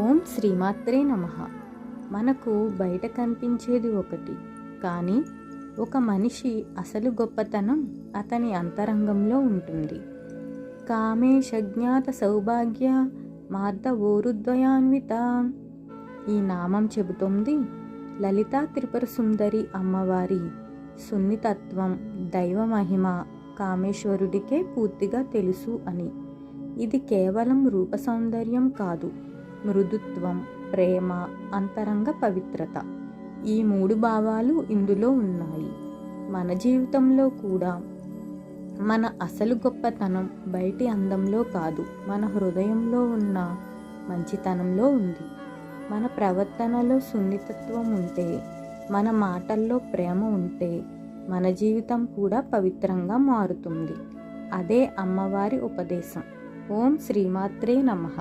ఓం శ్రీమాత్రే నమః. మనకు బయట కనిపించేది ఒకటి, కానీ ఒక మనిషి అసలు గొప్పతనం అతని అంతరంగంలో ఉంటుంది. కామేశజ్ఞాత సౌభాగ్య మార్దవోరుద్వయాన్విత. ఈ నామం చెబుతోంది లలితా త్రిపుర సుందరి అమ్మవారి సున్నితత్వం, దైవ మహిమ కామేశ్వరుడికే పూర్తిగా తెలుసు అని. ఇది కేవలం రూప సౌందర్యం కాదు, మృదుత్వం, ప్రేమ, అంతరంగ పవిత్రత. ఈ మూడు భావాలు ఇందులో ఉన్నాయి. మన జీవితంలో కూడా మన అసలు గొప్పతనం బయటి అందంలో కాదు, మన హృదయంలో ఉన్న మంచితనంలో ఉంది. మన ప్రవర్తనలో సున్నితత్వం ఉంటే, మన మాటల్లో ప్రేమ ఉంటే, మన జీవితం కూడా పవిత్రంగా మారుతుంది. అదే అమ్మవారి ఉపదేశం. ఓం శ్రీమాత్రే నమః.